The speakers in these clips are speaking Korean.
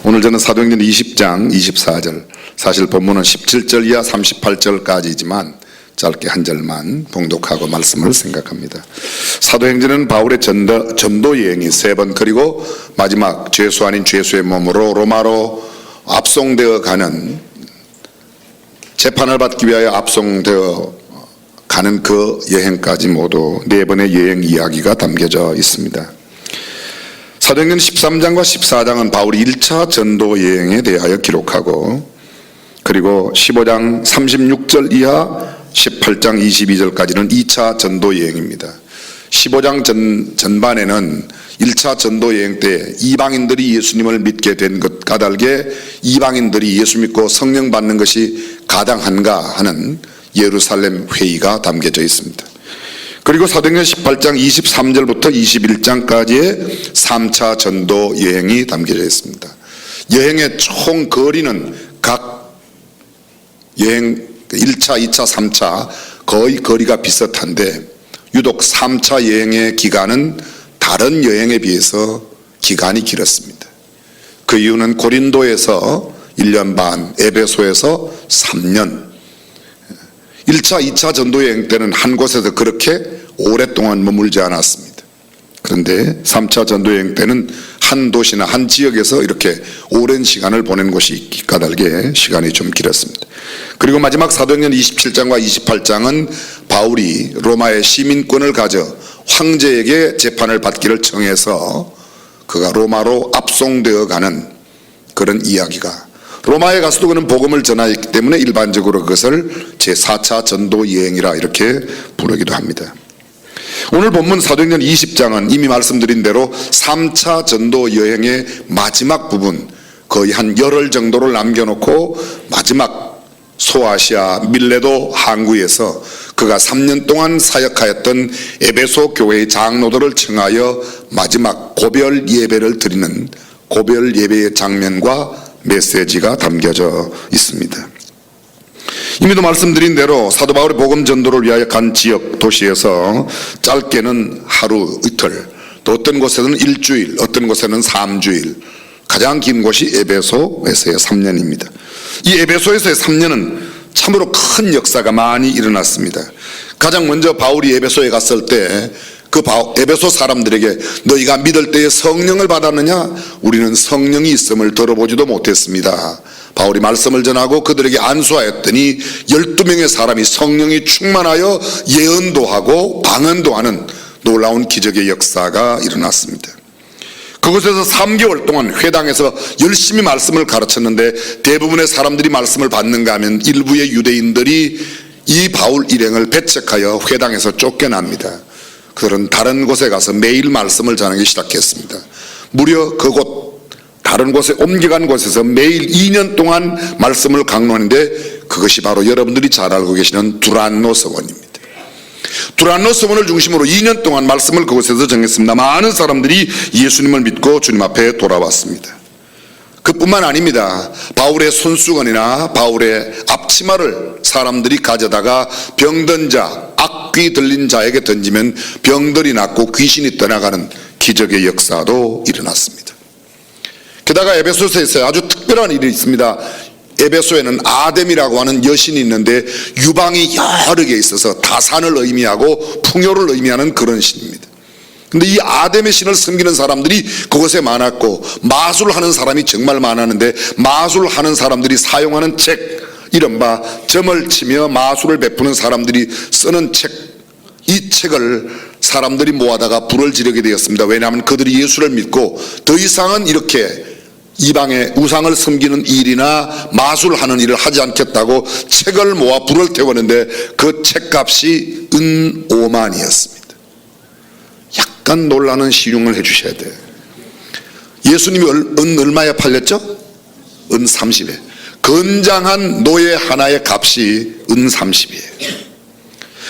오늘 저는 사도행전 20장 24절, 사실 본문은 17절 이하 38절까지지만 짧게 한 절만 봉독하고 말씀을 생각합니다. 사도행전은 바울의 전도 여행이 3번, 그리고 마지막 죄수 아닌 죄수의 몸으로 로마로 압송되어 가는, 재판을 받기 위하여 압송되어 가는 그 여행까지 모두 4번의 여행 이야기가 담겨져 있습니다. 사도행전 13장과 14장은 바울이 1차 전도 여행에 대하여 기록하고, 그리고 15장 36절 이하 18장 22절까지는 2차 전도 여행입니다. 15장 전반에는 1차 전도 여행 때 이방인들이 예수님을 믿게 된 것 까닭에 이방인들이 예수 믿고 성령 받는 것이 가당한가 하는 예루살렘 회의가 담겨져 있습니다. 그리고 사도행전 18장 23절부터 21장까지의 3차 전도 여행이 담겨져 있습니다. 여행의 총 거리는 각 여행 1차, 2차, 3차 거의 거리가 비슷한데, 유독 3차 여행의 기간은 다른 여행에 비해서 기간이 길었습니다. 그 이유는 고린도에서 1년 반, 에베소에서 3년, 1차, 2차 전도여행 때는 한 곳에서 그렇게 오랫동안 머물지 않았습니다. 그런데 3차 전도여행 때는 한 도시나 한 지역에서 이렇게 오랜 시간을 보낸 곳이 있기 까닭에 시간이 좀 길었습니다. 그리고 마지막 사도행전 27장과 28장은 바울이 로마의 시민권을 가져 황제에게 재판을 받기를 청해서 그가 로마로 압송되어 가는 그런 이야기가, 로마에 가서도 그는 복음을 전하였기 때문에 일반적으로 그것을 제4차 전도 여행이라 이렇게 부르기도 합니다. 오늘 본문 사도행전 20장은 이미 말씀드린 대로 3차 전도 여행의 마지막 부분, 거의 한 열흘 정도를 남겨놓고 마지막 소아시아 밀레도 항구에서 그가 3년 동안 사역하였던 에베소 교회의 장로들을 청하여 마지막 고별 예배를 드리는 고별 예배의 장면과 메시지가 담겨져 있습니다. 이미도 말씀드린 대로 사도 바울의 복음 전도를 위하여 간 지역 도시에서 짧게는 하루 이틀, 또 어떤 곳에는 일주일, 어떤 곳에는 3주일, 가장 긴 곳이 에베소에서의 3년입니다. 이 에베소에서의 3년은 참으로 큰 역사가 많이 일어났습니다. 가장 먼저 바울이 에베소에 갔을 때 그 에베소 사람들에게 너희가 믿을 때에 성령을 받았느냐? 우리는 성령이 있음을 들어보지도 못했습니다. 바울이 말씀을 전하고 그들에게 안수하였더니 12명의 사람이 성령이 충만하여 예언도 하고 방언도 하는 놀라운 기적의 역사가 일어났습니다. 그곳에서 3개월 동안 회당에서 열심히 말씀을 가르쳤는데, 대부분의 사람들이 말씀을 받는가 하면 일부의 유대인들이 이 바울 일행을 배척하여 회당에서 쫓겨납니다. 그들은 다른 곳에 가서 매일 말씀을 전하기 시작했습니다. 무려 그곳 다른 곳에 옮겨간 곳에서 매일 2년 동안 말씀을 강론하는데, 그것이 바로 여러분들이 잘 알고 계시는 두란노 서원입니다. 두란노 서원을 중심으로 2년 동안 말씀을 그곳에서 전했습니다. 많은 사람들이 예수님을 믿고 주님 앞에 돌아왔습니다. 그뿐만 아닙니다. 바울의 손수건이나 바울의 앞치마를 사람들이 가져다가 병든 자, 악귀 들린 자에게 던지면 병들이 낫고 귀신이 떠나가는 기적의 역사도 일어났습니다. 게다가 에베소서에서 아주 특별한 일이 있습니다. 에베소에는 아뎀이라고 하는 여신이 있는데 유방이 여러 개 있어서 다산을 의미하고 풍요를 의미하는 그런 신입니다. 근데 이 아뎀의 신을 섬기는 사람들이 그곳에 많았고, 마술하는 사람이 정말 많았는데, 마술하는 사람들이 사용하는 책, 이른바 점을 치며 마술을 베푸는 사람들이 쓰는 책, 이 책을 사람들이 모아다가 불을 지르게 되었습니다. 왜냐하면 그들이 예수를 믿고 더 이상은 이렇게 이방의 우상을 섬기는 일이나 마술하는 일을 하지 않겠다고 책을 모아 불을 태웠는데, 그 책값이 은 5만이었습니다. 약간 놀라는 신용을 해주셔야 돼요. 예수님이 은 얼마에 팔렸죠? 은 30에. 건장한 노예 하나의 값이 은 30이에요.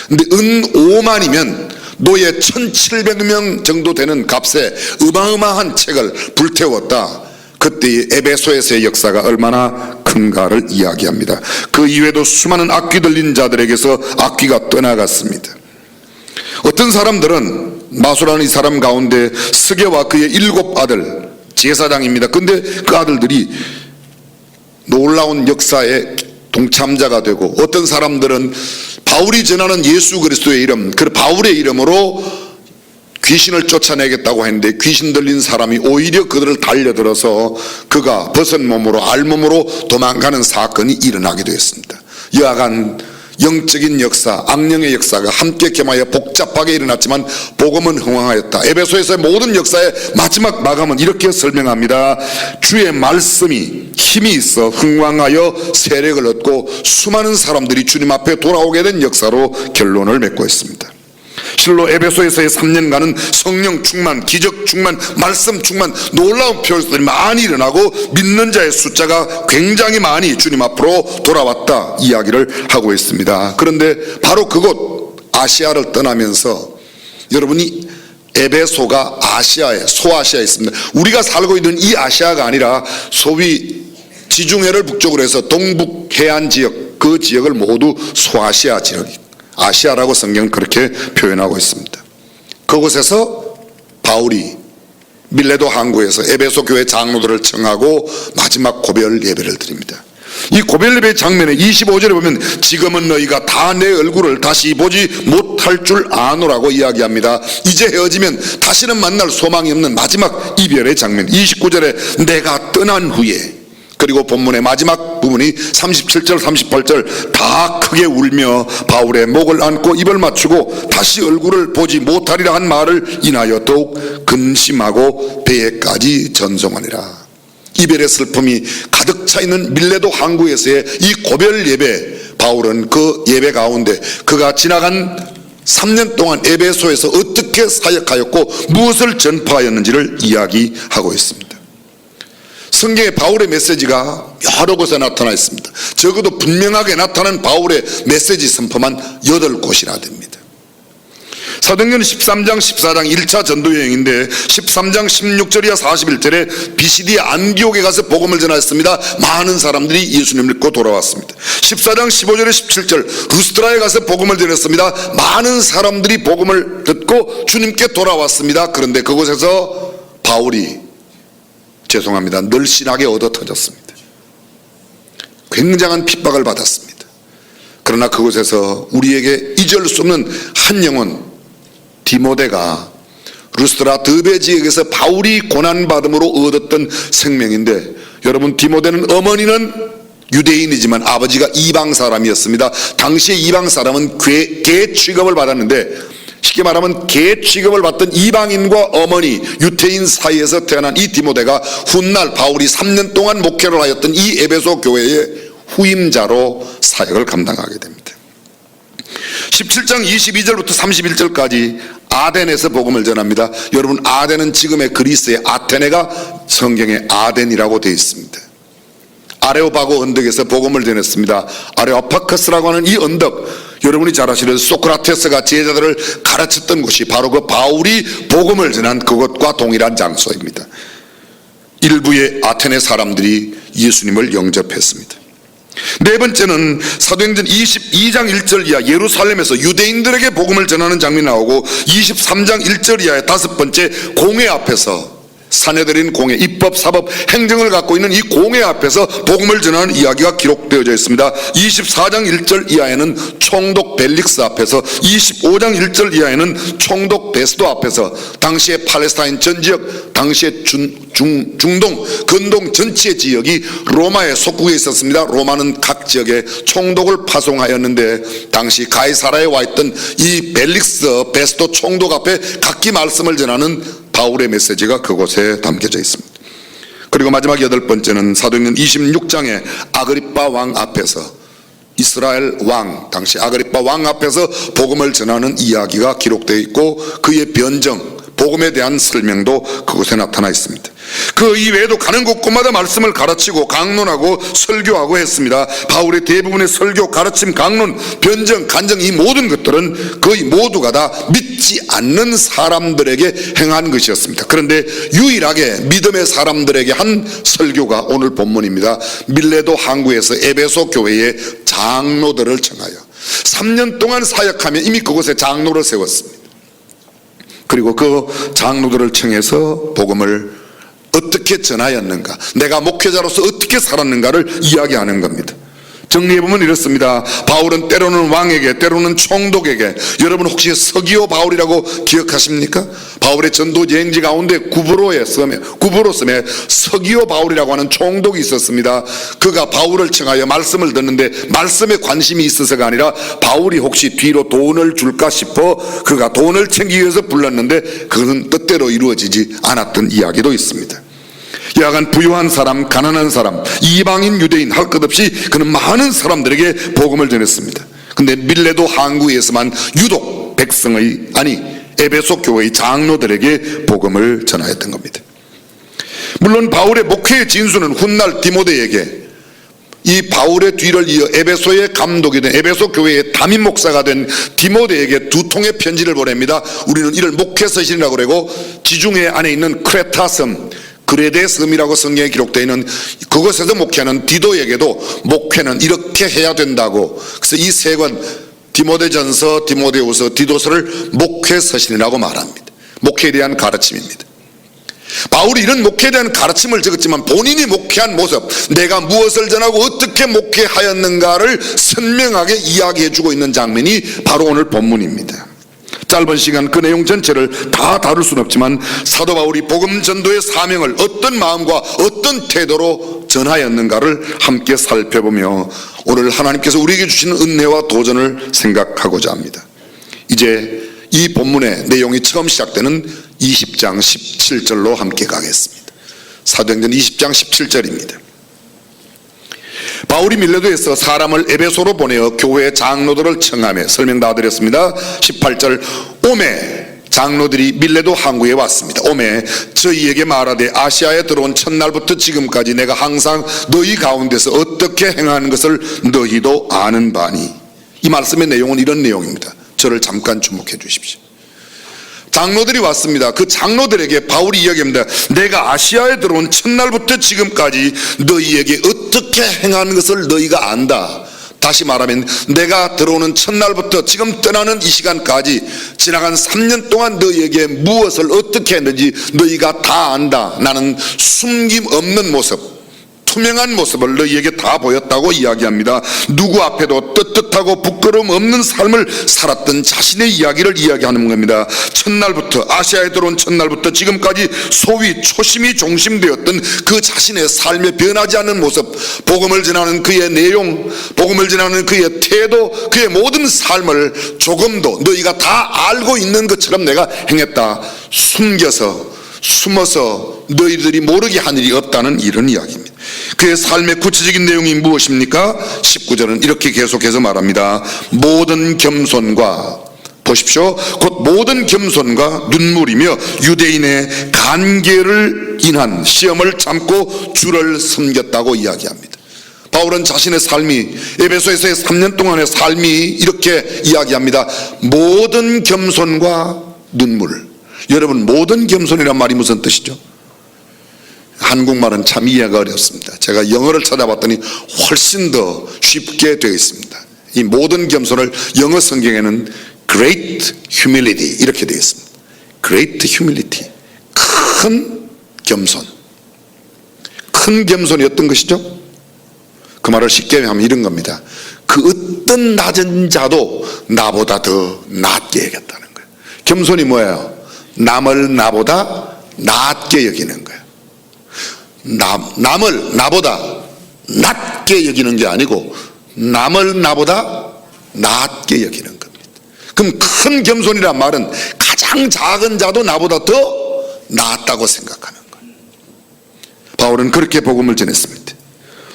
근데 은 5만이면 노예 1700명 정도 되는 값에 어마어마한 책을 불태웠다. 그때의 에베소에서의 역사가 얼마나 큰가를 이야기합니다. 그 이외에도 수많은 악귀 들린 자들에게서 악귀가 떠나갔습니다. 어떤 사람들은 마술하는 이 사람 가운데 스게와 그의 7 아들, 제사장입니다. 근데 그 아들들이 놀라운 역사에 동참자가 되고, 어떤 사람들은 바울이 전하는 예수 그리스도의 이름, 그 바울의 이름으로 귀신을 쫓아내겠다고 했는데 귀신 들린 사람이 오히려 그들을 달려들어서 그가 벗은 몸으로 알몸으로 도망가는 사건이 일어나기도 했습니다. 여하간 영적인 역사, 악령의 역사가 함께 겸하여 복잡하게 일어났지만 복음은 흥왕하였다. 에베소에서의 모든 역사의 마지막 마감은 이렇게 설명합니다. 주의 말씀이 힘이 있어 흥왕하여 세력을 얻고 수많은 사람들이 주님 앞에 돌아오게 된 역사로 결론을 맺고 있습니다. 실로 에베소에서의 3년간은 성령 충만, 기적 충만, 말씀 충만, 놀라운 표현들이 많이 일어나고 믿는 자의 숫자가 굉장히 많이 주님 앞으로 돌아왔다 이야기를 하고 있습니다. 그런데 바로 그곳 아시아를 떠나면서 여러분이 에베소가 아시아에, 소아시아에 있습니다. 우리가 살고 있는 이 아시아가 아니라 소위 지중해를 북쪽으로 해서 동북 해안 지역, 그 지역을 모두 소아시아 지역입니다. 아시아라고 성경은 그렇게 표현하고 있습니다. 그곳에서 바울이 밀레도 항구에서 에베소 교회 장로들을 청하고 마지막 고별 예배를 드립니다. 이 고별 예배 장면에 25절에 보면 지금은 너희가 다 내 얼굴을 다시 보지 못할 줄 아노라고 이야기합니다. 이제 헤어지면 다시는 만날 소망이 없는 마지막 이별의 장면. 29절에 내가 떠난 후에, 그리고 본문의 마지막 부분이 37절 38절 다 크게 울며 바울의 목을 안고 입을 맞추고 다시 얼굴을 보지 못하리라 한 말을 인하여 더욱 근심하고 배에까지 전송하니라. 이별의 슬픔이 가득 차 있는 밀레도 항구에서의 이 고별 예배, 바울은 그 예배 가운데 그가 지나간 3년 동안 에베소에서 어떻게 사역하였고 무엇을 전파하였는지를 이야기하고 있습니다. 성경에 바울의 메시지가 여러 곳에 나타나 있습니다. 적어도 분명하게 나타난 바울의 메시지 선포만 8곳이나 됩니다. 사도행전 13장 14장 1차 전도여행인데 13장 16절이야 41절에 비시디 안디옥에 가서 복음을 전하였습니다. 많은 사람들이 예수님을 믿고 돌아왔습니다. 14장 15절에 17절 루스드라에 가서 복음을 전했습니다. 많은 사람들이 복음을 듣고 주님께 돌아왔습니다. 그런데 그곳에서 바울이 늘씬하게 얻어터졌습니다. 굉장한 핍박을 받았습니다. 그러나 그곳에서 우리에게 잊을 수 없는 한 영혼 디모데가 루스드라 드베 지역에서 바울이 고난받음으로 얻었던 생명인데, 여러분 디모데는 어머니는 유대인이지만 아버지가 이방 사람이었습니다. 당시에 이방 사람은 개 취급을 받았는데, 쉽게 말하면 개 취급을 받던 이방인과 어머니 유태인 사이에서 태어난 이 디모데가 훗날 바울이 3년 동안 목회를 하였던 이 에베소 교회의 후임자로 사역을 감당하게 됩니다. 17장 22절부터 31절까지 아덴에서 복음을 전합니다. 여러분 아덴은 지금의 그리스의 아테네가 성경에 아덴이라고 되어 있습니다. 아레오바고 언덕에서 복음을 전했습니다. 아레오파커스라고 하는 이 언덕, 여러분이 잘 아시는 소크라테스가 제자들을 가르쳤던 곳이 바로 그 바울이 복음을 전한 그것과 동일한 장소입니다. 일부의 아테네 사람들이 예수님을 영접했습니다. 네 번째는 사도행전 22장 1절 이하 예루살렘에서 유대인들에게 복음을 전하는 장면이 나오고, 23장 1절 이하의 다섯 번째 공회 앞에서, 사내들인 공회, 입법, 사법, 행정을 갖고 있는 이 공회 앞에서 복음을 전하는 이야기가 기록되어져 있습니다. 24장 1절 이하에는 총독 벨릭스 앞에서, 25장 1절 이하에는 총독 베스도 앞에서, 당시에 팔레스타인 전 지역, 당시에 중동, 근동 전체 지역이 로마의 속국에 있었습니다. 로마는 각 지역에 총독을 파송하였는데, 당시 가이사라에 와 있던 이 벨릭스 베스도 총독 앞에 각기 말씀을 전하는 바울의 메시지가 그곳에 담겨져 있습니다. 그리고 마지막 8번째는 사도행전 26장에 아그리빠 왕 앞에서, 이스라엘 왕, 당시 아그리빠 왕 앞에서 복음을 전하는 이야기가 기록되어 있고, 그의 변정, 복음에 대한 설명도 그곳에 나타나 있습니다. 그 이외에도 가는 곳곳마다 말씀을 가르치고 강론하고 설교하고 했습니다. 바울의 대부분의 설교, 가르침, 강론, 변정, 간정, 이 모든 것들은 거의 모두가 다 믿지 않는 사람들에게 행한 것이었습니다. 그런데 유일하게 믿음의 사람들에게 한 설교가 오늘 본문입니다. 밀레도 항구에서 에베소 교회의 장로들을 청하여 3년 동안 사역하며 이미 그곳에 장로를 세웠습니다. 그리고 그 장로들을 청해서 복음을 어떻게 전하였는가, 내가 목회자로서 어떻게 살았는가를 이야기하는 겁니다. 정리해보면 이렇습니다. 바울은 때로는 왕에게, 때로는 총독에게, 여러분 혹시 서기오 바울이라고 기억하십니까? 바울의 전도 여행지 가운데 구브로 섬에 서기오 바울이라고 하는 총독이 있었습니다. 그가 바울을 청하여 말씀을 듣는데 말씀에 관심이 있어서가 아니라 바울이 혹시 뒤로 돈을 줄까 싶어 그가 돈을 챙기기 위해서 불렀는데 그것은 뜻대로 이루어지지 않았던 이야기도 있습니다. 여하간 부유한 사람, 가난한 사람, 이방인, 유대인 할 것 없이 그는 많은 사람들에게 복음을 전했습니다. 근데 밀레도 항구에서만 유독 에베소 교회의 장로들에게 복음을 전하였던 겁니다. 물론 바울의 목회의 진수는 훗날 디모데에게, 이 바울의 뒤를 이어 에베소의 감독이 된, 에베소 교회의 담임 목사가 된 디모데에게 두 통의 편지를 보냅니다. 우리는 이를 목회서신이라고 그러고, 지중해 안에 있는 크레타 섬, 그레데 섬이라고 성경에 기록되어 있는 그곳에서 목회하는 디도에게도 목회는 이렇게 해야 된다고, 그래서 이 세 권 디모데전서, 디모데후서, 디도서를 목회서신이라고 말합니다. 목회에 대한 가르침입니다. 바울이 이런 목회에 대한 가르침을 적었지만 본인이 목회한 모습, 내가 무엇을 전하고 어떻게 목회하였는가를 선명하게 이야기해주고 있는 장면이 바로 오늘 본문입니다. 짧은 시간 그 내용 전체를 다 다룰 수는 없지만 사도 바울이 복음 전도의 사명을 어떤 마음과 어떤 태도로 전하였는가를 함께 살펴보며 오늘 하나님께서 우리에게 주시는 은혜와 도전을 생각하고자 합니다. 이제 이 본문의 내용이 처음 시작되는 20장 17절로 함께 가겠습니다. 사도행전 20장 17절입니다. 바울이 밀레도에서 사람을 에베소로 보내어 교회 장로들을 청하며, 설명 다 드렸습니다. 18절, 오매 장로들이 밀레도 항구에 왔습니다. 오매 저희에게 말하되 아시아에 들어온 첫날부터 지금까지 내가 항상 너희 가운데서 어떻게 행하는 것을 너희도 아는 바니. 이 말씀의 내용은 이런 내용입니다. 저를 잠깐 주목해 주십시오. 장로들이 왔습니다. 그 장로들에게 바울이 이야기합니다. 내가 아시아에 들어온 첫날부터 지금까지 너희에게 어떻게 행하는 것을 너희가 안다. 다시 말하면 내가 들어오는 첫날부터 지금 떠나는 이 시간까지 지나간 3년 동안 너희에게 무엇을 어떻게 했는지 너희가 다 안다. 나는 숨김 없는 모습, 투명한 모습을 너희에게 다 보였다고 이야기합니다. 누구 앞에도 떳떳하고 부끄러움 없는 삶을 살았던 자신의 이야기를 이야기하는 겁니다. 첫날부터, 아시아에 들어온 첫날부터 지금까지 소위 초심이 종심되었던 그 자신의 삶에 변하지 않는 모습, 복음을 전하는 그의 내용, 복음을 전하는 그의 태도, 그의 모든 삶을 조금도 너희가 다 알고 있는 것처럼 내가 행했다. 숨어서 너희들이 모르게 한 일이 없다는 이런 이야기입니다. 그의 삶의 구체적인 내용이 무엇입니까? 19절은 이렇게 계속해서 말합니다. 모든 겸손과, 보십시오, 곧 모든 겸손과 눈물이며 유대인의 간계를 인한 시험을 참고 주를 섬겼다고 이야기합니다. 바울은 자신의 삶이, 에베소에서의 3년 동안의 삶이 이렇게 이야기합니다. 모든 겸손과 눈물. 여러분, 모든 겸손이란 말이 무슨 뜻이죠? 한국말은 참 이해가 어렵습니다. 제가 영어를 찾아봤더니 훨씬 더 쉽게 되어 있습니다. 이 모든 겸손을 영어 성경에는 Great Humility 이렇게 되어 있습니다. Great Humility, 큰 겸손. 큰 겸손이 어떤 것이죠? 그 말을 쉽게 하면 이런 겁니다. 그 어떤 낮은 자도 나보다 더 낮게 여겼다는 거예요. 겸손이 뭐예요? 남을 나보다 낮게 여기는 거예요. 남을 나보다 낮게 여기는 게 아니고 남을 나보다 낮게 여기는 겁니다. 그럼 큰 겸손이란 말은 가장 작은 자도 나보다 더 낫다고 생각하는 거예요. 바울은 그렇게 복음을 전했습니다.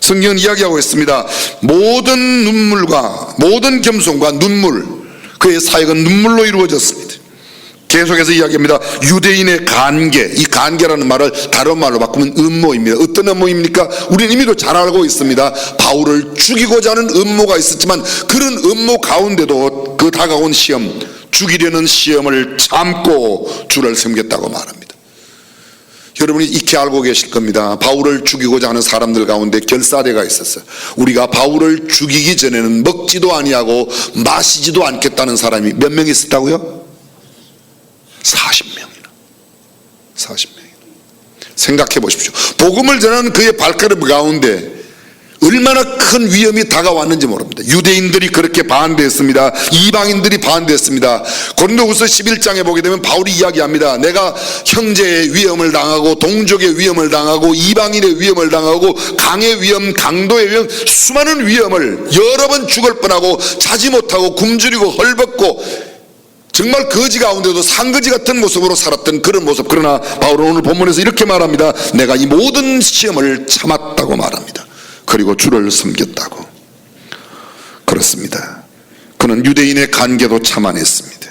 성경은 이야기하고 있습니다. 모든 눈물과, 모든 겸손과 눈물, 그의 사역은 눈물로 이루어졌습니다. 계속해서 이야기합니다. 유대인의 간계, 이 간계라는 말을 다른 말로 바꾸면 음모입니다. 어떤 음모입니까? 우리는 이미도 잘 알고 있습니다. 바울을 죽이고자 하는 음모가 있었지만 그런 음모 가운데도 그 다가온 시험, 죽이려는 시험을 참고 주를 섬겼다고 말합니다. 여러분이 익히 알고 계실 겁니다. 바울을 죽이고자 하는 사람들 가운데 결사대가 있었어요. 우리가 바울을 죽이기 전에는 먹지도 아니하고 마시지도 않겠다는 사람이 몇 명 있었다고요? 40명이나. 생각해 보십시오. 복음을 전하는 그의 발걸음 가운데 얼마나 큰 위험이 다가왔는지 모릅니다. 유대인들이 그렇게 반대했습니다. 이방인들이 반대했습니다. 고린도후서 11장에 보게 되면 바울이 이야기합니다. 내가 형제의 위험을 당하고 동족의 위험을 당하고 이방인의 위험을 당하고 강의 위험, 강도의 위험, 수많은 위험을 여러 번 죽을 뻔하고 자지 못하고 굶주리고 헐벗고 정말 거지 가운데도 산거지 같은 모습으로 살았던 그런 모습. 그러나 바울은 오늘 본문에서 이렇게 말합니다. 내가 이 모든 시험을 참았다고 말합니다. 그리고 주를 섬겼다고. 그렇습니다. 그는 유대인의 관계도 참아냈습니다.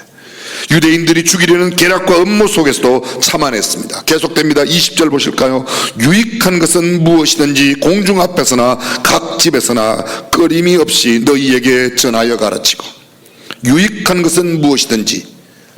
유대인들이 죽이려는 계략과 음모 속에서도 참아냈습니다. 계속됩니다. 20절 보실까요? 유익한 것은 무엇이든지 공중 앞에서나 각 집에서나 끊임이 없이 너희에게 전하여 가르치고. 유익한 것은 무엇이든지,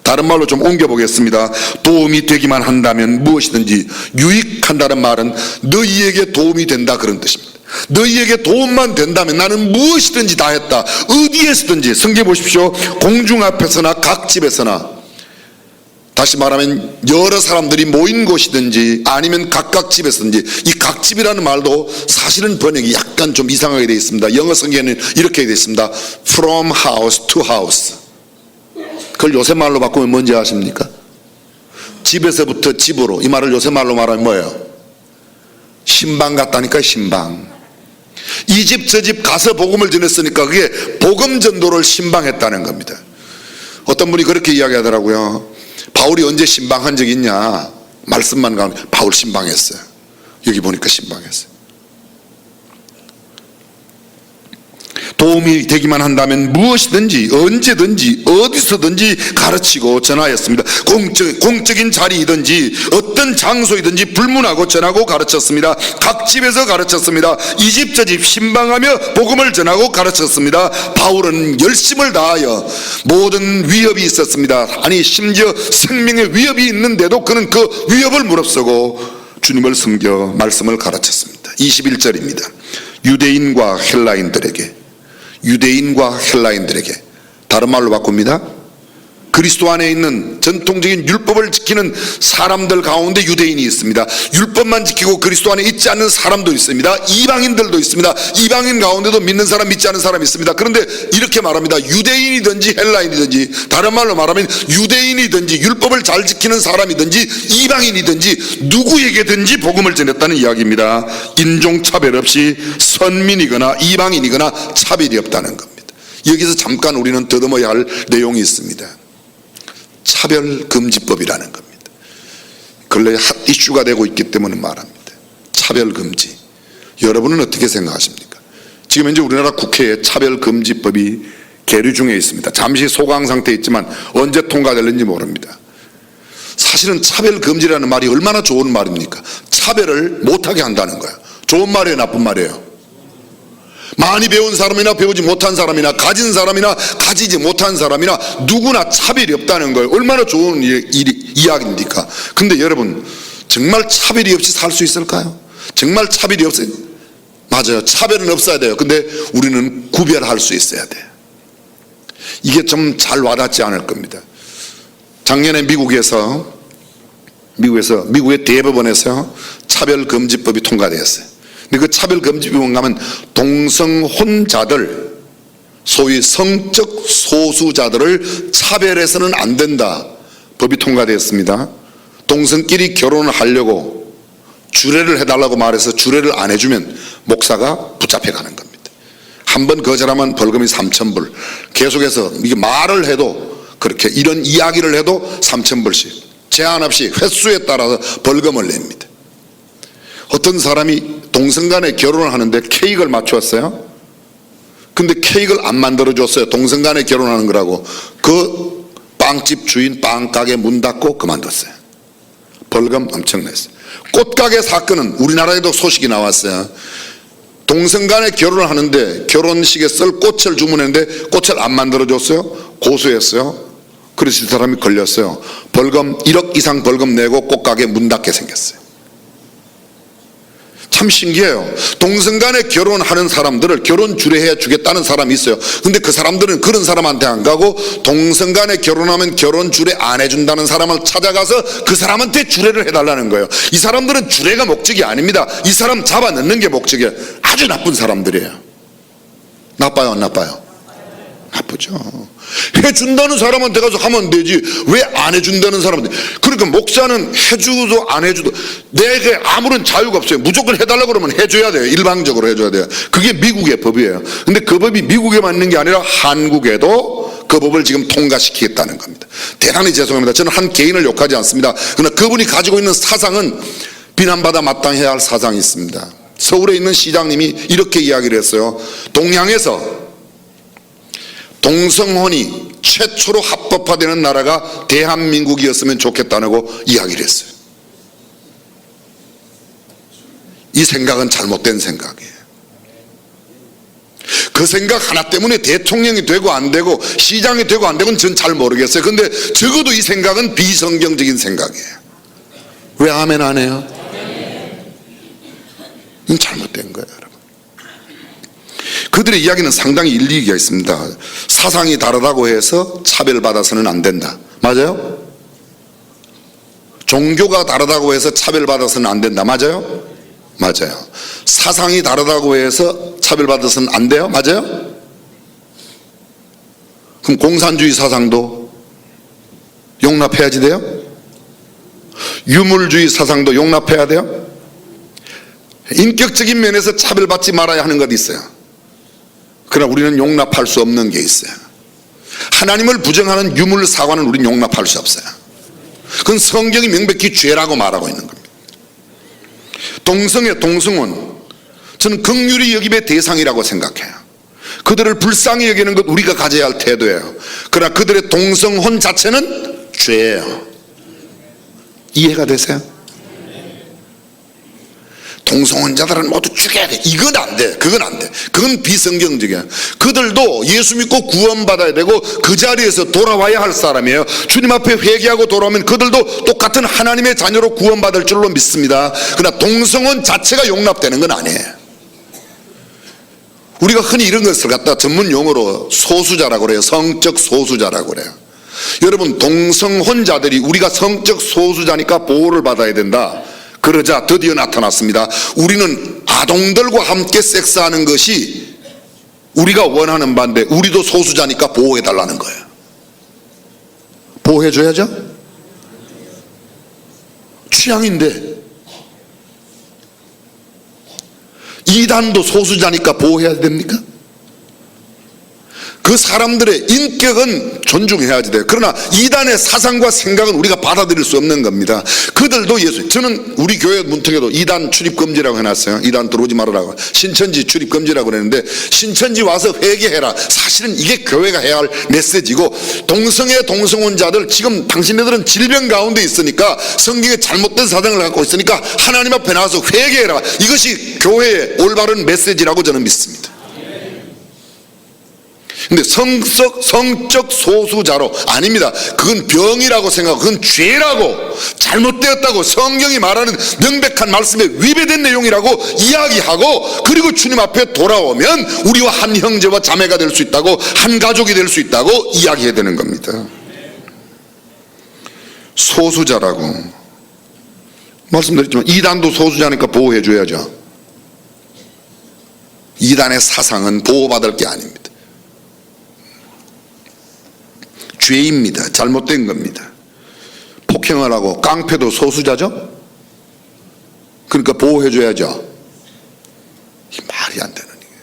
다른 말로 좀 옮겨보겠습니다. 도움이 되기만 한다면 무엇이든지. 유익한다는 말은 너희에게 도움이 된다 그런 뜻입니다. 너희에게 도움만 된다면 나는 무엇이든지 다 했다. 어디에서든지. 성경 보십시오. 공중 앞에서나 각 집에서나, 다시 말하면 여러 사람들이 모인 곳이든지 아니면 각각 집에서든지. 이 각 집이라는 말도 사실은 번역이 약간 좀 이상하게 되어 있습니다. 영어 성경에는 이렇게 되어 있습니다. From house to house. 그걸 요새 말로 바꾸면 뭔지 아십니까? 집에서부터 집으로. 이 말을 요새 말로 말하면 뭐예요? 신방 같다니까. 신방. 이 집 저 집 가서 복음을 전했으니까 그게 복음 전도를 신방했다는 겁니다. 어떤 분이 그렇게 이야기하더라고요. 바울이 언제 신방한 적 있냐? 말씀만 가면 바울 신방했어요. 여기 보니까 신방했어요. 도움이 되기만 한다면 무엇이든지 언제든지 어디서든지 가르치고 전하였습니다. 공적인 자리이든지 어떤 장소이든지 불문하고 전하고 가르쳤습니다. 각 집에서 가르쳤습니다. 이 집 저 집 신방하며 복음을 전하고 가르쳤습니다. 바울은 열심을 다하여 모든 위협이 있었습니다. 아니 심지어 생명의 위협이 있는데도 그는 그 위협을 무릅쓰고 주님을 섬겨 말씀을 가르쳤습니다. 21절입니다. 유대인과 헬라인들에게, 다른 말로 바꿉니다. 그리스도 안에 있는 전통적인 율법을 지키는 사람들 가운데 유대인이 있습니다. 율법만 지키고 그리스도 안에 있지 않는 사람도 있습니다. 이방인들도 있습니다. 이방인 가운데도 믿는 사람, 믿지 않는 사람이 있습니다. 그런데 이렇게 말합니다. 유대인이든지 헬라인이든지, 다른 말로 말하면 유대인이든지 율법을 잘 지키는 사람이든지 이방인이든지 누구에게든지 복음을 전했다는 이야기입니다. 인종차별 없이 선민이거나 이방인이거나 차별이 없다는 겁니다. 여기서 잠깐 우리는 더듬어야 할 내용이 있습니다. 차별금지법이라는 겁니다. 근래에 핫 이슈가 되고 있기 때문에 말합니다. 차별금지. 여러분은 어떻게 생각하십니까? 지금 현재 우리나라 국회에 차별금지법이 계류 중에 있습니다. 잠시 소강 상태에 있지만 언제 통과될는지 모릅니다. 사실은 차별금지라는 말이 얼마나 좋은 말입니까? 차별을 못하게 한다는 거야. 좋은 말이에요, 나쁜 말이에요? 많이 배운 사람이나 배우지 못한 사람이나 가진 사람이나 가지지 못한 사람이나 누구나 차별이 없다는 거예요. 얼마나 좋은 이야기입니까? 근데 여러분, 정말 차별이 없이 살 수 있을까요? 정말 차별이 없어요? 맞아요. 차별은 없어야 돼요. 근데 우리는 구별할 수 있어야 돼요. 이게 좀 잘 와닿지 않을 겁니다. 작년에 미국의 대법원에서 차별금지법이 통과되었어요. 근데 그 차별금지법에 가면 동성혼자들, 소위 성적 소수자들을 차별해서는 안 된다 법이 통과되었습니다. 동성끼리 결혼을 하려고 주례를 해달라고 말해서 주례를 안 해주면 목사가 붙잡혀가는 겁니다. 한 번 거절하면 벌금이 3,000불. 계속해서 이게 말을 해도, 그렇게 이런 이야기를 해도 3,000불씩 제한 없이 횟수에 따라서 벌금을 냅니다. 어떤 사람이 동성간에 결혼을 하는데 케이크를 맞추었어요. 근데 케이크를 안 만들어줬어요. 동성간에 결혼하는 거라고. 그 빵집 주인 빵가게 문 닫고 그만뒀어요. 벌금 엄청 냈어요. 꽃가게 사건은 우리나라에도 소식이 나왔어요. 동성간에 결혼을 하는데 결혼식에 쓸 꽃을 주문했는데 꽃을 안 만들어줬어요. 고소했어요. 그래서 이 사람이 걸렸어요. 벌금 1억 이상 벌금 내고 꽃가게 문 닫게 생겼어요. 참 신기해요. 동성간에 결혼하는 사람들을 결혼 주례해 주겠다는 사람이 있어요. 근데 그 사람들은 그런 사람한테 안 가고 동성간에 결혼하면 결혼 주례 안 해준다는 사람을 찾아가서 그 사람한테 주례를 해달라는 거예요. 이 사람들은 주례가 목적이 아닙니다. 이 사람 잡아 넣는 게 목적이에요. 아주 나쁜 사람들이에요. 나빠요, 안 나빠요? 나쁘죠. 해준다는 사람한테 가서 하면 되지 왜 안 해준다는 사람한테. 그러니까 목사는 해주도 안 해주도 내게 아무런 자유가 없어요. 무조건 해달라고 그러면 해줘야 돼요. 일방적으로 해줘야 돼요. 그게 미국의 법이에요. 근데 그 법이 미국에만 있는 게 아니라 한국에도 그 법을 지금 통과시키겠다는 겁니다. 대단히 죄송합니다. 저는 한 개인을 욕하지 않습니다. 그러나 그분이 가지고 있는 사상은 비난받아 마땅해야 할 사상이 있습니다. 서울에 있는 시장님이 이렇게 이야기를 했어요. 동양에서 동성혼이 최초로 합법화되는 나라가 대한민국이었으면 좋겠다고 이야기를 했어요. 이 생각은 잘못된 생각이에요. 그 생각 하나 때문에 대통령이 되고 안 되고 시장이 되고 안 되고는 전 잘 모르겠어요. 근데 적어도 이 생각은 비성경적인 생각이에요. 왜 아멘 안 해요? 이건 잘못된 거예요, 여러분. 그들의 이야기는 상당히 일리가 있습니다. 사상이 다르다고 해서 차별받아서는 안 된다. 맞아요? 종교가 다르다고 해서 차별받아서는 안 된다. 맞아요? 맞아요. 사상이 다르다고 해서 차별받아서는 안 돼요. 맞아요? 그럼 공산주의 사상도 용납해야지 돼요? 유물주의 사상도 용납해야 돼요? 인격적인 면에서 차별받지 말아야 하는 것이 있어요. 그러나 우리는 용납할 수 없는 게 있어요. 하나님을 부정하는 유물 사과는 우리는 용납할 수 없어요. 그건 성경이 명백히 죄라고 말하고 있는 겁니다. 동성혼 저는 긍휼히 여김의 대상이라고 생각해요. 그들을 불쌍히 여기는 것 우리가 가져야 할 태도예요. 그러나 그들의 동성혼 자체는 죄예요. 이해가 되세요? 동성혼자들은 모두 죽여야 돼. 이건 안 돼. 그건 안 돼. 그건 비성경적이야. 그들도 예수 믿고 구원받아야 되고 그 자리에서 돌아와야 할 사람이에요. 주님 앞에 회개하고 돌아오면 그들도 똑같은 하나님의 자녀로 구원받을 줄로 믿습니다. 그러나 동성혼 자체가 용납되는 건 아니에요. 우리가 흔히 이런 것을 갖다 전문 용어로 소수자라고 그래요. 성적 소수자라고 그래요. 여러분, 동성혼자들이 우리가 성적 소수자니까 보호를 받아야 된다. 그러자 드디어 나타났습니다. 우리는 아동들과 함께 섹스하는 것이 우리가 원하는 바인데 우리도 소수자니까 보호해달라는 거예요. 보호해줘야죠. 취향인데 이단도 소수자니까 보호해야 됩니까? 그 사람들의 인격은 존중해야지 돼요. 그러나 이단의 사상과 생각은 우리가 받아들일 수 없는 겁니다. 그들도 저는 우리 교회 문턱에도 이단 출입금지라고 해놨어요. 이단 들어오지 말아라고. 신천지 출입금지라고 그랬는데 신천지 와서 회개해라. 사실은 이게 교회가 해야 할 메시지고, 동성혼자들 지금 당신네들은 질병 가운데 있으니까 성경에 잘못된 사상을 갖고 있으니까 하나님 앞에 나와서 회개해라. 이것이 교회의 올바른 메시지라고 저는 믿습니다. 근데 성적 소수자로 아닙니다. 그건 병이라고 생각하고 그건 죄라고 잘못되었다고 성경이 말하는 명백한 말씀에 위배된 내용이라고 이야기하고, 그리고 주님 앞에 돌아오면 우리와 한 형제와 자매가 될 수 있다고, 한 가족이 될 수 있다고 이야기해야 되는 겁니다. 소수자라고 말씀드렸지만 이단도 소수자니까 보호해 줘야죠. 이단의 사상은 보호받을 게 아닙니다. 죄입니다. 잘못된 겁니다. 폭행을 하고 깡패도 소수자죠? 그러니까 보호해줘야죠. 말이 안 되는 얘기예요.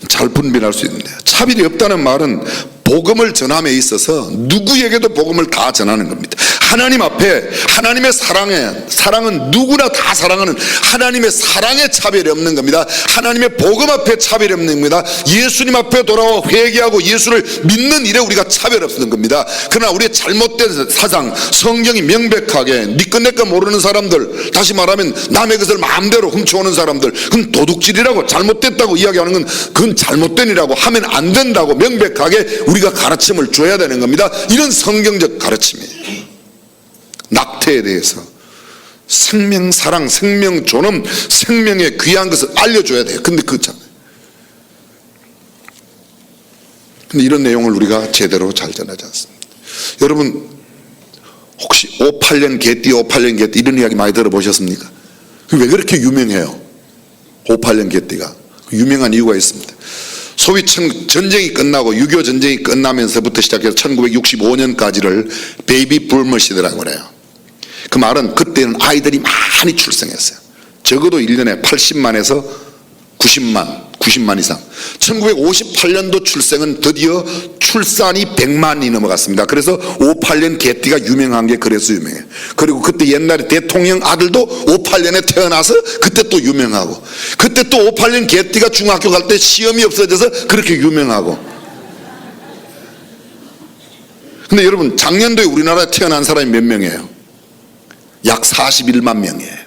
잘 분별할 수 있는데, 차별이 없다는 말은 복음을 전함에 있어서 누구에게도 복음을 다 전하는 겁니다. 하나님 앞에 하나님의 사랑은 누구나 다 사랑하는 하나님의 사랑에 차별이 없는 겁니다. 하나님의 복음 앞에 차별이 없는 겁니다. 예수님 앞에 돌아와 회개하고 예수를 믿는 일에 우리가 차별 없는 겁니다. 그러나 우리의 잘못된 사상, 성경이 명백하게 니꺼내꺼 모르는 사람들, 다시 말하면 남의 것을 마음대로 훔쳐오는 사람들, 그건 도둑질이라고 잘못됐다고 이야기하는 건 그건 잘못된 일이라고 하면 안 된다고 명백하게 우리가 가르침을 줘야 되는 겁니다. 이런 성경적 가르침이에요. 낙태에 대해서 생명, 사랑, 생명, 존엄, 생명의 귀한 것을 알려줘야 돼요. 근데 그렇잖아요. 근데 이런 내용을 우리가 제대로 잘 전하지 않습니다. 여러분 혹시 58년 개띠 이런 이야기 많이 들어보셨습니까? 왜 그렇게 유명해요? 58년 개띠가 유명한 이유가 있습니다. 소위 전쟁이 끝나고 6.25 전쟁이 끝나면서부터 시작해서 1965년까지를 베이비 붐 시대라고 그래요. 그 말은 그때는 아이들이 많이 출생했어요. 적어도 1년에 80만에서 90만 이상. 1958년도 출생은 드디어 출산이 100만이 넘어갔습니다. 그래서 58년 개띠가 유명한 게 그래서 유명해요. 그리고 그때 옛날에 대통령 아들도 58년에 태어나서 그때 또 유명하고, 그때 또 58년 개띠가 중학교 갈 때 시험이 없어져서 그렇게 유명하고. 근데 여러분 작년도에 우리나라에 태어난 사람이 몇 명이에요? 약 41만 명이에요.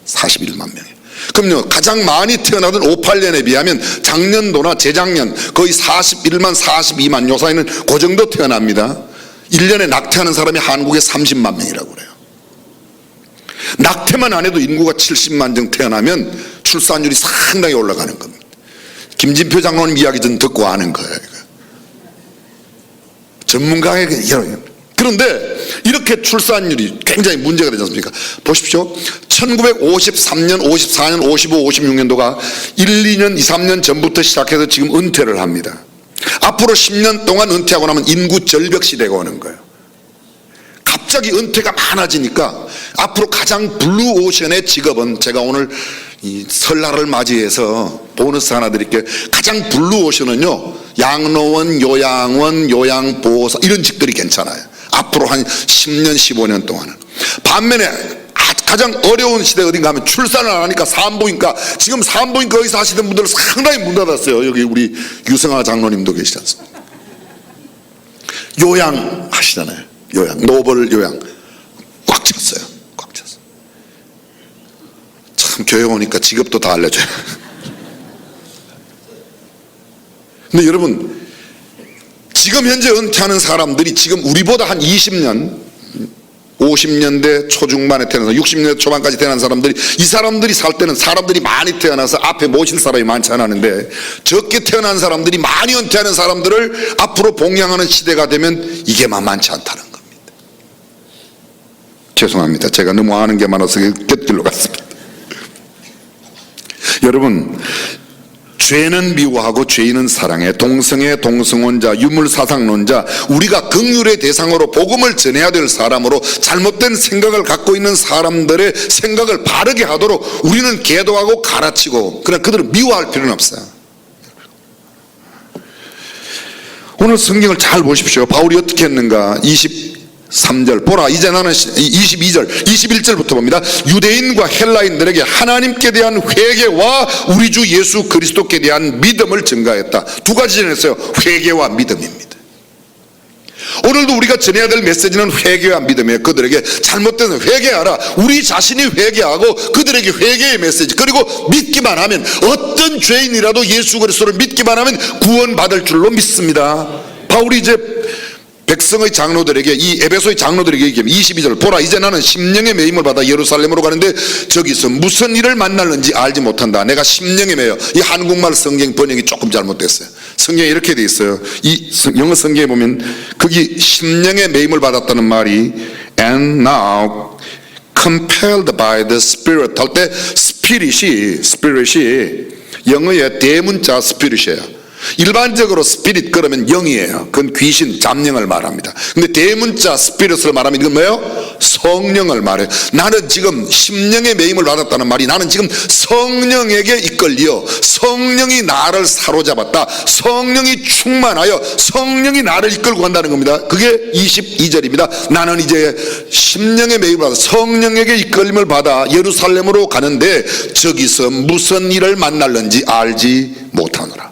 41만 명이에요. 그럼요, 가장 많이 태어나던 58년에 비하면 작년도나 재작년 거의 41만 42만 요 사이는 그 정도 태어납니다. 1년에 낙태하는 사람이 한국에 30만 명이라고 그래요. 낙태만 안 해도 인구가 70만 정 태어나면 출산율이 상당히 올라가는 겁니다. 김진표 장로님 이야기 좀 듣고 아는 거예요. 전문가에게. 그런데 이렇게 출산율이 굉장히 문제가 되지 않습니까? 보십시오. 1953년, 54년, 55, 56년도가 1, 2년, 2, 3년 전부터 시작해서 지금 은퇴를 합니다. 앞으로 10년 동안 은퇴하고 나면 인구 절벽 시대가 오는 거예요. 갑자기 은퇴가 많아지니까 앞으로 가장 블루오션의 직업은, 제가 오늘 이 설날을 맞이해서 보너스 하나 드릴게요. 가장 블루오션은요, 양로원, 요양원, 요양보호사 이런 직들이 괜찮아요. 앞으로 한 10년, 15년 동안은. 반면에 가장 어려운 시대 어딘가 하면 출산을 안 하니까 산부인과, 지금 산부인과 의사 하시던 분들 상당히 문 닫았어요. 여기 우리 유승하 장로님도 계시지 않습니까? 요양 하시잖아요. 요양, 노벌 요양 꽉 찼어요. 꽉 찼어요. 참 교회 오니까 직업도 다 알려줘요. 근데 여러분 지금 현재 은퇴하는 사람들이 지금 우리보다 한 20년 50년대 초중반에 태어나서 60년대 초반까지 태어난 사람들이, 이 사람들이 살 때는 사람들이 많이 태어나서 앞에 모실 사람이 많지 않았는데, 적게 태어난 사람들이 많이 은퇴하는 사람들을 앞으로 봉양하는 시대가 되면 이게 만만치 않다는 겁니다. 죄송합니다. 제가 너무 아는 게 많아서 곁길로 갔습니다. 여러분, 죄는 미워하고 죄인은 사랑해. 동성애, 동성혼자, 유물사상론자, 우리가 긍휼의 대상으로 복음을 전해야 될 사람으로 잘못된 생각을 갖고 있는 사람들의 생각을 바르게 하도록 우리는 계도하고 가르치고, 그러나 그들을 미워할 필요는 없어요. 오늘 성경을 잘 보십시오. 바울이 어떻게 했는가. 23절 보라, 이제 나는 22절 21절부터 봅니다. 유대인과 헬라인들에게 하나님께 대한 회개와 우리 주 예수 그리스도께 대한 믿음을 증가했다. 두 가지 전했어요. 회개와 믿음입니다. 오늘도 우리가 전해야 될 메시지는 회개와 믿음이에요. 그들에게 잘못된 회개하라. 우리 자신이 회개하고 그들에게 회개의 메시지, 그리고 믿기만 하면, 어떤 죄인이라도 예수 그리스도를 믿기만 하면 구원받을 줄로 믿습니다. 바울이 이제 백성의 장로들에게, 이 에베소의 장로들에게 얘기합니다. 22절 보라, 이제 나는 심령의 매임을 받아 예루살렘으로 가는데 저기서 무슨 일을 만날는지 알지 못한다. 내가 심령에 매여. 이 한국말 성경 번역이 조금 잘못됐어요. 성경에 이렇게 돼 있어요. 이 영어 성경에 보면 거기 심령의 매임을 받았다는 말이 and now compelled by the spirit 할 때 스피릿이 영어의 대문자 스피릿이에요. 일반적으로 스피릿 그러면 영이에요. 그건 귀신, 잡령을 말합니다. 근데 대문자 스피릿을 말하면 이건 뭐예요? 성령을 말해요. 나는 지금 심령의 매임을 받았다는 말이, 나는 지금 성령에게 이끌려 성령이 나를 사로잡았다. 성령이 충만하여 성령이 나를 이끌고 간다는 겁니다. 그게 22절입니다. 나는 이제 심령의 매임을 받아 성령에게 이끌림을 받아 예루살렘으로 가는데 저기서 무슨 일을 만날는지 알지 못하노라.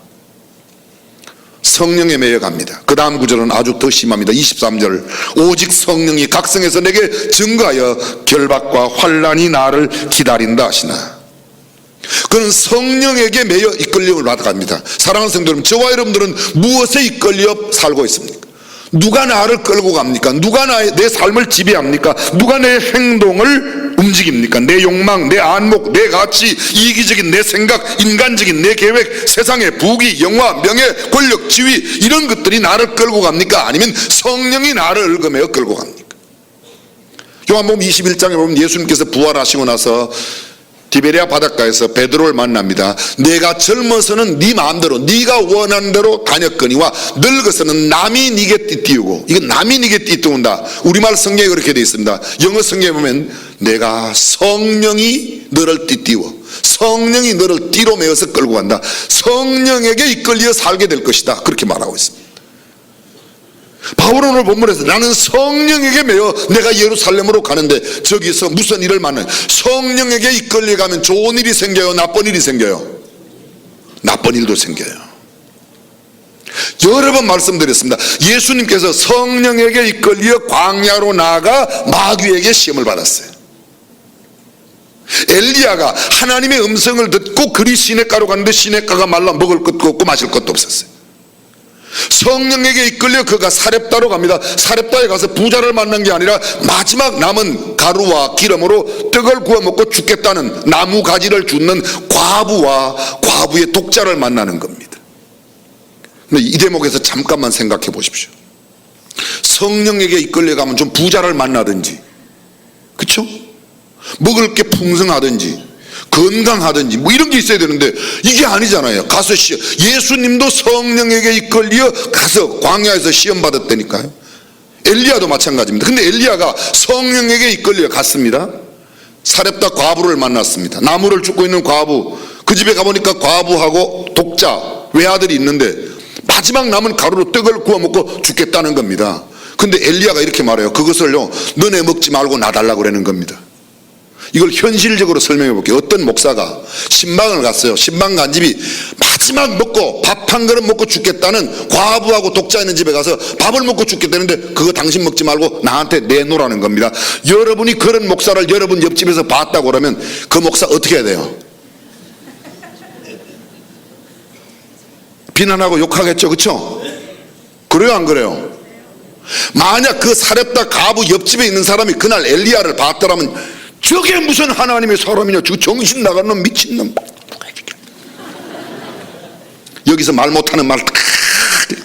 성령에 매여 갑니다. 그 다음 구절은 아주 더 심합니다. 23절 오직 성령이 각성해서 내게 증거하여 결박과 환난이 나를 기다린다 하시나. 그는 성령에게 매여 이끌림을 받아갑니다. 사랑하는 성도 여러분, 저와 여러분들은 무엇에 이끌려 살고 있습니까? 누가 나를 끌고 갑니까? 누가 내 삶을 지배합니까? 누가 내 행동을 움직입니까? 내 욕망, 내 안목, 내 가치, 이기적인 내 생각, 인간적인 내 계획, 세상의 부귀, 영화, 명예, 권력, 지위, 이런 것들이 나를 끌고 갑니까? 아니면 성령이 나를 얽어매어 끌고 갑니까? 요한복음 21장에 보면 예수님께서 부활하시고 나서 디베리아 바닷가에서 베드로를 만납니다. 내가 젊어서는 네 마음대로 네가 원하는 대로 다녔거니와 늙어서는 남이 네게 띠띠우고, 이건 남이 네게 띠띠운다. 우리말 성경에 그렇게 되어 있습니다. 영어 성경에 보면 내가 성령이 너를 띠띠워, 성령이 너를 띠로 메어서 끌고 간다. 성령에게 이끌려 살게 될 것이다. 그렇게 말하고 있습니다. 바울은 오늘 본문에서 나는 성령에게 매여 내가 예루살렘으로 가는데 저기서 무슨 일을 만나요? 성령에게 이끌려가면 좋은 일이 생겨요? 나쁜 일이 생겨요? 나쁜 일도 생겨요. 여러 번 말씀드렸습니다. 예수님께서 성령에게 이끌려 광야로 나아가 마귀에게 시험을 받았어요. 엘리야가 하나님의 음성을 듣고 그리 시냇가로 갔는데 시냇가가 말라 먹을 것도 없고 마실 것도 없었어요. 성령에게 이끌려 그가 사렙다로 갑니다. 사렙다에 가서 부자를 만난 게 아니라 마지막 남은 가루와 기름으로 떡을 구워 먹고 죽겠다는 나무 가지를 줍는 과부와 과부의 독자를 만나는 겁니다. 근데 이 대목에서 잠깐만 생각해 보십시오. 성령에게 이끌려가면 좀 부자를 만나든지, 그렇죠? 먹을 게 풍성하든지 건강하든지 뭐 이런 게 있어야 되는데 이게 아니잖아요. 가서 예수님도 성령에게 이끌려 가서 광야에서 시험 받았다니까요. 엘리야도 마찬가지입니다. 근데 엘리야가 성령에게 이끌려 갔습니다. 사렙다 과부를 만났습니다. 나무를 줍고 있는 과부, 그 집에 가보니까 과부하고 독자 외아들이 있는데 마지막 남은 가루로 떡을 구워 먹고 죽겠다는 겁니다. 근데 엘리야가 이렇게 말해요. 그것을요 너네 먹지 말고 놔달라고 그러는 겁니다. 이걸 현실적으로 설명해 볼게요. 어떤 목사가 신방을 갔어요. 신방 간 집이 마지막 먹고 밥 한 그릇 먹고 죽겠다는 과부하고 독자 있는 집에 가서 밥을 먹고 죽겠다는데 그거 당신 먹지 말고 나한테 내놓으라는 겁니다. 여러분이 그런 목사를 여러분 옆집에서 봤다고 그러면 그 목사 어떻게 해야 돼요? 비난하고 욕하겠죠, 그렇죠? 그래요, 안 그래요? 만약 그 사렙다 과부 옆집에 있는 사람이 그날 엘리야를 봤더라면 저게 무슨 하나님의 사람이냐, 저 정신 나간 놈, 미친 놈, 여기서 말 못하는 말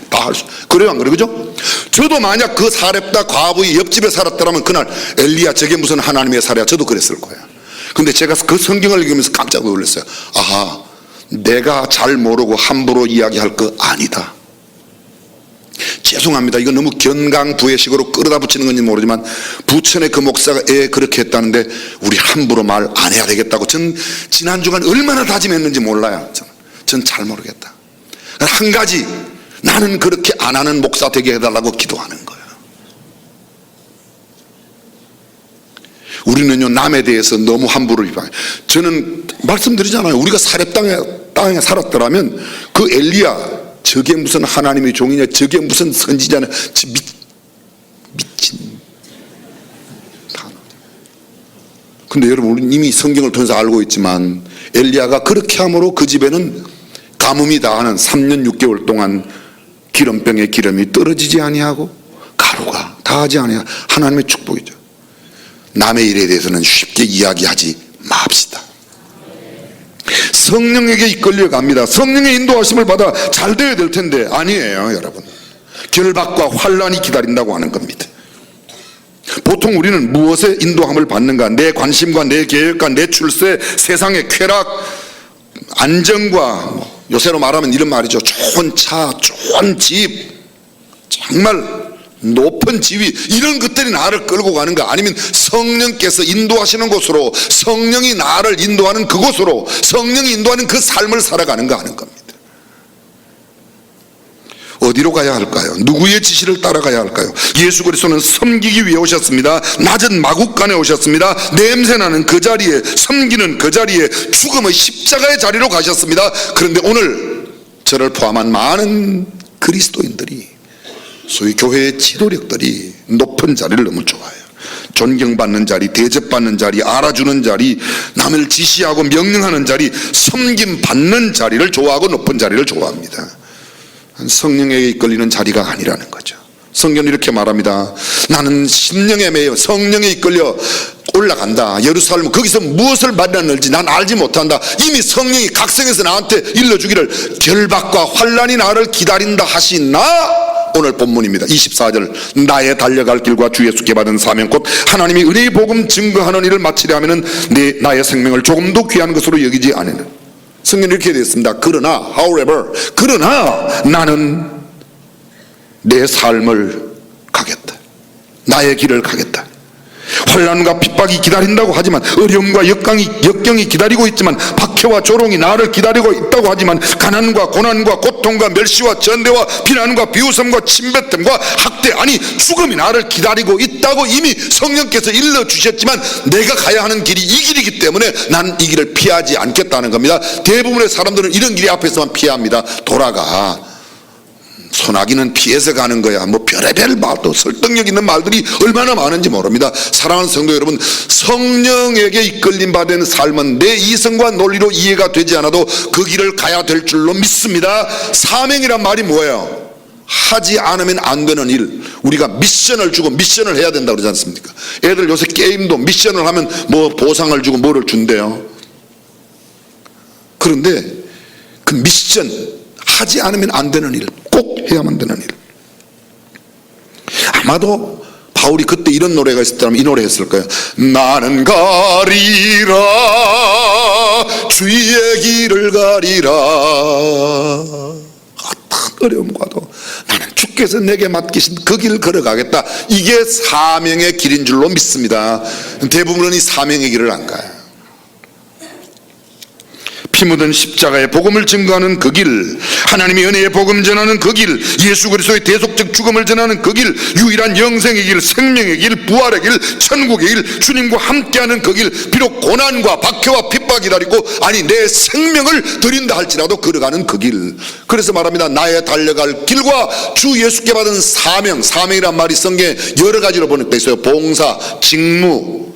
다 할 수, 그래요, 안 그래요? 그죠? 저도 만약 그 사렙다 과부의 옆집에 살았더라면 그날 엘리야 저게 무슨 하나님의 사례야, 저도 그랬을 거야. 근데 제가 그 성경을 읽으면서 깜짝 놀랐어요. 아하, 내가 잘 모르고 함부로 이야기할 거 아니다. 죄송합니다. 이거 너무 견강부회식으로 끌어다 붙이는 건지 모르지만 부천의 그 목사가 그렇게 했다는데 우리 함부로 말 안 해야 되겠다고 전 지난 주간 얼마나 다짐했는지 몰라요. 전 잘 모르겠다. 한 가지, 나는 그렇게 안 하는 목사 되게 해달라고 기도하는 거예요. 우리는요 남에 대해서 너무 함부로 입어요. 저는 말씀드리잖아요. 우리가 사렙 땅에 살았더라면 그 엘리야 저게 무슨 하나님의 종이냐, 저게 무슨 선지자냐, 미친 단어. 근데 여러분 우리는 이미 성경을 통해서 알고 있지만 엘리야가 그렇게 함으로 그 집에는 가뭄이 다하는 3년 6개월 동안 기름병에 기름이 떨어지지 아니하고 가루가 다하지 아니하고 하나님의 축복이죠. 남의 일에 대해서는 쉽게 이야기하지 맙시다. 성령에게 이끌려 갑니다. 성령의 인도하심을 받아 잘 되어야 될 텐데 아니에요, 여러분. 결박과 환란이 기다린다고 하는 겁니다. 보통 우리는 무엇에 인도함을 받는가? 내 관심과 내 계획과 내 출세, 세상의 쾌락, 안정과 요새로 말하면 이런 말이죠. 좋은 차, 좋은 집, 정말 높은 지위, 이런 것들이 나를 끌고 가는가? 아니면 성령께서 인도하시는 곳으로, 성령이 나를 인도하는 그곳으로, 성령이 인도하는 그 삶을 살아가는가 하는 겁니다. 어디로 가야 할까요? 누구의 지시를 따라가야 할까요? 예수 그리스도는 섬기기 위해 오셨습니다. 낮은 마국간에 오셨습니다. 냄새나는 그 자리에, 섬기는 그 자리에, 죽음의 십자가의 자리로 가셨습니다. 그런데 오늘 저를 포함한 많은 그리스도인들이, 소위 교회의 지도력들이 높은 자리를 너무 좋아해요. 존경받는 자리, 대접받는 자리, 알아주는 자리, 남을 지시하고 명령하는 자리, 섬김받는 자리를 좋아하고 높은 자리를 좋아합니다. 성령에게 이끌리는 자리가 아니라는 거죠. 성경은 이렇게 말합니다. 나는 심령에 매여 성령에 이끌려 올라간다. 예루살렘 거기서 무엇을 만났는지 난 알지 못한다. 이미 성령이 각성해서 나한테 일러주기를 결박과 환난이 나를 기다린다 하시나. 오늘 본문입니다. 24절 나의 달려갈 길과 주 예수께 받은 사명 곧 하나님이 은혜의 복음 증거하는 일을 마치려 하면은 나의 생명을 조금도 귀한 것으로 여기지 않으는. 성경은 이렇게 되어 있습니다. 그러나 however 그러나 나는 내 삶을 가겠다. 나의 길을 가겠다. 환난과 핍박이 기다린다고 하지만, 어려움과 역경이 기다리고 있지만, 박해와 조롱이 나를 기다리고 있다고 하지만, 가난과 고난과 고통과 멸시와 전대와 비난과 비웃음과 침뱉음과 학대, 아니 죽음이 나를 기다리고 있다고 이미 성령께서 일러주셨지만, 내가 가야 하는 길이 이 길이기 때문에 난 이 길을 피하지 않겠다는 겁니다. 대부분의 사람들은 이런 길이 앞에서만 피합니다. 돌아가, 소나기는 피해서 가는 거야. 뭐 별의별 말도, 설득력 있는 말들이 얼마나 많은지 모릅니다. 사랑하는 성도 여러분, 성령에게 이끌림 받은 삶은 내 이성과 논리로 이해가 되지 않아도 그 길을 가야 될 줄로 믿습니다. 사명이란 말이 뭐예요? 하지 않으면 안 되는 일. 우리가 미션을 주고 미션을 해야 된다고 그러지 않습니까? 애들 요새 게임도 미션을 하면 뭐 보상을 주고 뭐를 준대요. 그런데 그 미션, 하지 않으면 안 되는 일, 꼭 해야만 되는 일. 아마도 바울이 그때 이런 노래가 있었다면 이 노래 했을 거예요. 나는 가리라, 주의 길을 가리라. 어떤 어려움과도 나는 주께서 내게 맡기신 그 길을 걸어가겠다. 이게 사명의 길인 줄로 믿습니다. 대부분은 이 사명의 길을 안 가요. 피 묻은 십자가의 복음을 증거하는 그 길, 하나님의 은혜의 복음 전하는 그 길, 예수 그리스도의 대속적 죽음을 전하는 그 길, 유일한 영생의 길, 생명의 길, 부활의 길, 천국의 길, 주님과 함께하는 그 길, 비록 고난과 박해와 핍박이 기다리고, 아니 내 생명을 드린다 할지라도 걸어가는 그 길. 그래서 말합니다. 나의 달려갈 길과 주 예수께 받은 사명. 사명이란 말이 성경에 여러 가지로 번역되어 있어요. 봉사, 직무,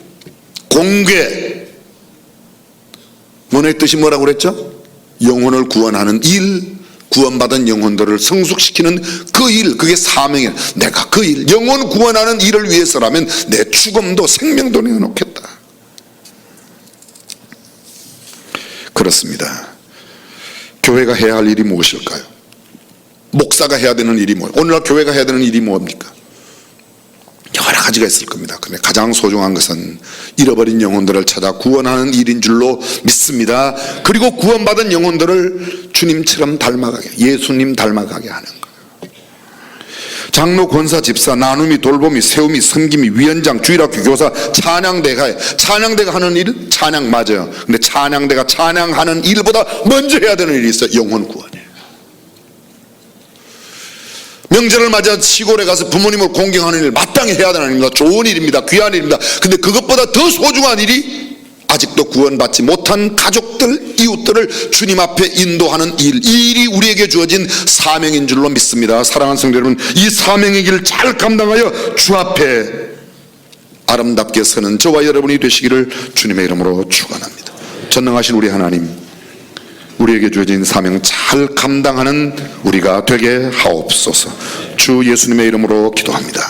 공궤. 원의 뜻이 뭐라고 그랬죠? 영혼을 구원하는 일, 구원받은 영혼들을 성숙시키는 그 일, 그게 사명이야. 내가 그 일, 영혼 구원하는 일을 위해서라면 내 죽음도 생명도 내어놓겠다. 그렇습니다. 교회가 해야 할 일이 무엇일까요? 목사가 해야 되는 일이 뭐예요? 오늘날 교회가 해야 되는 일이 뭡니까? 여러 가지가 있을 겁니다. 근데 가장 소중한 것은 잃어버린 영혼들을 찾아 구원하는 일인 줄로 믿습니다. 그리고 구원받은 영혼들을 주님처럼 닮아가게, 예수님 닮아가게 하는 거예요. 장로, 권사, 집사, 나눔이, 돌봄이, 세움이, 섬김이, 위원장, 주일학교 교사, 찬양대가, 찬양대가 하는 일은 찬양 맞아요. 근데 찬양대가 찬양하는 일보다 먼저 해야 되는 일이 있어요. 영혼 구원이에요. 명절을 맞아 시골에 가서 부모님을 공경하는 일 마땅히 해야 되는 일입니다. 좋은 일입니다. 귀한 일입니다. 근데 그것보다 더 소중한 일이 아직도 구원받지 못한 가족들, 이웃들을 주님 앞에 인도하는 일. 이 일이 우리에게 주어진 사명인 줄로 믿습니다. 사랑하는 성도 여러분, 이 사명의 길을 잘 감당하여 주 앞에 아름답게 서는 저와 여러분이 되시기를 주님의 이름으로 축원합니다. 전능하신 우리 하나님, 우리에게 주어진 사명 잘 감당하는 우리가 되게 하옵소서. 주 예수님의 이름으로 기도합니다.